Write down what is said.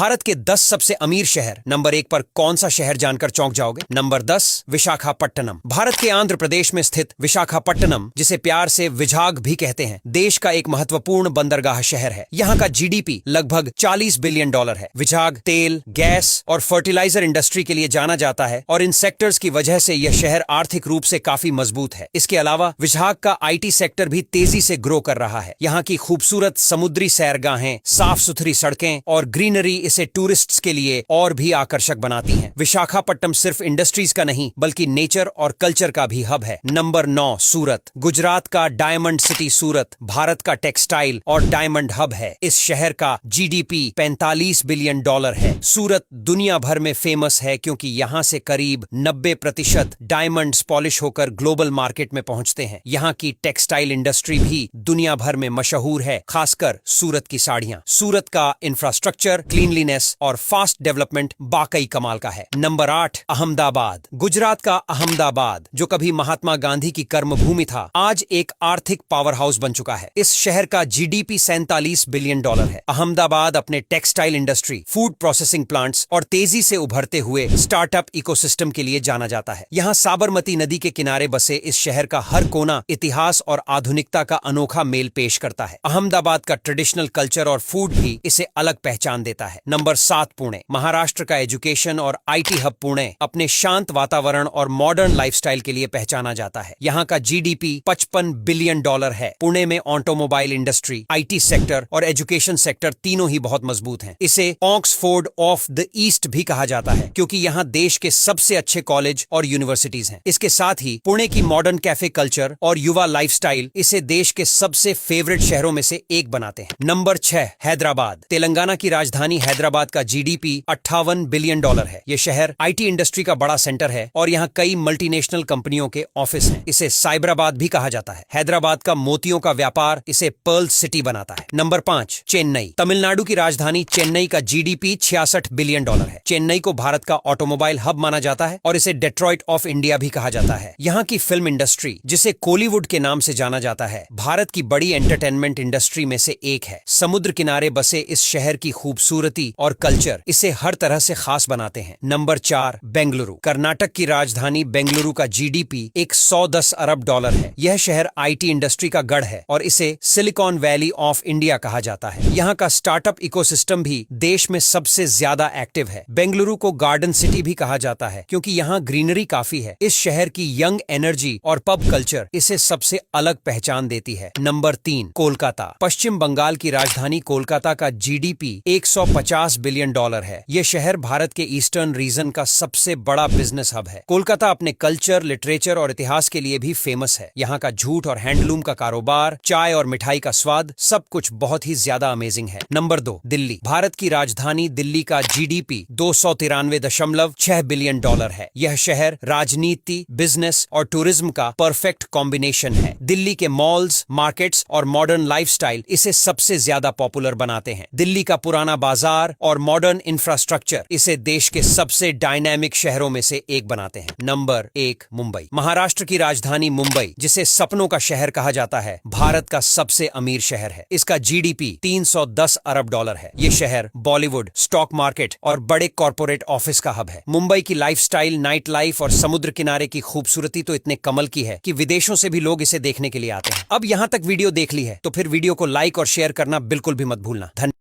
भारत के 10 सबसे अमीर शहर। नंबर 1 पर कौन सा शहर जानकर चौंक जाओगे? नंबर 10 विशाखापट्टनम। भारत के आंध्र प्रदेश में स्थित विशाखापट्टनम, जिसे प्यार से विझाग भी कहते हैं, देश का एक महत्वपूर्ण बंदरगाह शहर है। यहाँ का जीडीपी लगभग $40 बिलियन है। विझाग तेल, गैस और फर्टिलाइजर इंडस्ट्री के लिए जाना जाता है और इन सेक्टर्स की वजह से यह शहर आर्थिक रूप से काफी मजबूत है। इसके अलावा विझाग का आईटी सेक्टर भी तेजी से ग्रो कर रहा है। यहाँ की खूबसूरत समुद्री सैरगाहें, साफ सुथरी सड़कें और ग्रीनरी इसे टूरिस्ट्स के लिए और भी आकर्षक बनाती हैं। विशाखापट्टनम सिर्फ इंडस्ट्रीज का नहीं बल्कि नेचर और कल्चर का भी हब है। नंबर 9 सूरत। गुजरात का डायमंड सिटी सूरत भारत का टेक्सटाइल और डायमंड हब है। इस शहर का जीडीपी $45 बिलियन है। सूरत दुनिया भर में फेमस है क्योंकि यहाँ से करीब 90% डायमंड्स पॉलिश होकर ग्लोबल मार्केट में पहुंचते हैं। यहाँ की टेक्सटाइल इंडस्ट्री भी दुनिया भर में मशहूर है, खासकर सूरत की साड़ियां। सूरत का इंफ्रास्ट्रक्चर, क्लीनलीनेस और फास्ट डेवलपमेंट वाकई कमाल का है। नंबर 8 अहमदाबाद। गुजरात का अहमदाबाद, जो कभी महात्मा गांधी की कर्मभूमि था, आज एक आर्थिक पावर हाउस बन चुका है। इस शहर का जीडीपी $47 बिलियन है। अहमदाबाद अपने textile industry, food processing plants और तेजी से उभरते हुए स्टार्टअप इकोसिस्टम के लिए जाना जाता है। यहाँ साबरमती नदी के किनारे बसे इस शहर का हर कोना इतिहास और आधुनिकता का अनोखा मेल पेश करता है। अहमदाबाद का ट्रेडिशनल कल्चर और फूड भी इसे अलग पहचान देता है। नंबर 7 पुणे। महाराष्ट्र का एजुकेशन और आईटी हब पुणे अपने शांत वातावरण और मॉडर्न लाइफस्टाइल के लिए पहचाना जाता है। यहाँ का जीडीपी $55 बिलियन है। पुणे में ऑटोमोबाइल इंडस्ट्री, आईटी सेक्टर और एजुकेशन सेक्टर तीनों ही बहुत मजबूत हैं। इसे ऑक्सफोर्ड ऑफ द ईस्ट भी कहा जाता है क्योंकि यहाँ देश के सबसे अच्छे कॉलेज और यूनिवर्सिटीज हैं। इसके साथ ही पुणे की मॉडर्न कैफे कल्चर और युवा लाइफस्टाइल इसे देश के सबसे फेवरेट शहरों में से एक बनाते हैं। नंबर 6 हैदराबाद। तेलंगाना की राजधानी हैदराबाद का जीडीपी $58 बिलियन है। यह शहर आईटी इंडस्ट्री का बड़ा सेंटर है और यहाँ कई मल्टीनेशनल कंपनियों के ऑफिस हैं। इसे साइबराबाद भी कहा जाता है। हैदराबाद का मोतियों का व्यापार इसे पर्ल सिटी बनाता है। नंबर 5 चेन्नई। तमिलनाडु की राजधानी चेन्नई का जीडीपी $66 बिलियन है। चेन्नई को भारत का ऑटोमोबाइल हब माना जाता है और इसे डेट्रॉइट ऑफ इंडिया भी कहा जाता है। यहाँ की फिल्म इंडस्ट्री, जिसे कोलीवुड के नाम से जाना जाता है, भारत की बड़ी एंटरटेनमेंट इंडस्ट्री में से एक है। समुद्र किनारे बसे इस शहर की खूबसूरती और कल्चर इसे हर तरह से खास बनाते हैं। नंबर 4 बेंगलुरु। कर्नाटक की राजधानी बेंगलुरु का जीडीपी $110 अरब है। यह शहर आईटी इंडस्ट्री का गढ़ है और इसे सिलिकॉन वैली ऑफ इंडिया कहा जाता है। यहाँ का स्टार्टअप इकोसिस्टम भी देश में सबसे ज्यादा एक्टिव है। बेंगलुरु को गार्डन सिटी भी कहा जाता है क्योंकि यहाँ ग्रीनरी काफी है। इस शहर की यंग एनर्जी और पब कल्चर इसे सबसे अलग पहचान देती है। नंबर 3 कोलकाता। पश्चिम बंगाल की राजधानी कोलकाता का जीडीपी $150 बिलियन है। यह शहर भारत के ईस्टर्न रीजन का सबसे बड़ा बिजनेस हब है। कोलकाता अपने कल्चर, लिटरेचर और इतिहास के लिए भी फेमस है। यहाँ का जूट और हैंडलूम का कारोबार, चाय और मिठाई का स्वाद, सब कुछ बहुत ही ज्यादा अमेजिंग है। नंबर 2 दिल्ली। भारत की राजधानी दिल्ली का जीडीपी $293.6 बिलियन है। यह शहर राजनीति, बिजनेस और टूरिज्म का परफेक्ट कॉम्बिनेशन है। दिल्ली के मॉल्स, मार्केट्स और मॉडर्न लाइफस्टाइल इसे सबसे ज्यादा पॉपुलर बनाते हैं। दिल्ली का पुराना बाजार और मॉडर्न इंफ्रास्ट्रक्चर इसे देश के सबसे डायनामिक शहरों में से एक बनाते हैं। नंबर 1 मुंबई। महाराष्ट्र की राजधानी मुंबई, जिसे सपनों का शहर कहा जाता है, भारत का सबसे अमीर शहर है। इसका जीडीपी $310 अरब है। यह शहर बॉलीवुड, स्टॉक मार्केट और बड़े कॉर्पोरेट ऑफिस का हब है। मुंबई की लाइफस्टाइल, नाइट लाइफ और समुद्र किनारे की खूबसूरती तो इतने कमल की है कि विदेशों से भी लोग इसे देखने के लिए आते हैं। अब यहाँ तक वीडियो देख ली है तो फिर वीडियो को लाइक और शेयर करना बिल्कुल भी मत भूलना। धन्यवाद।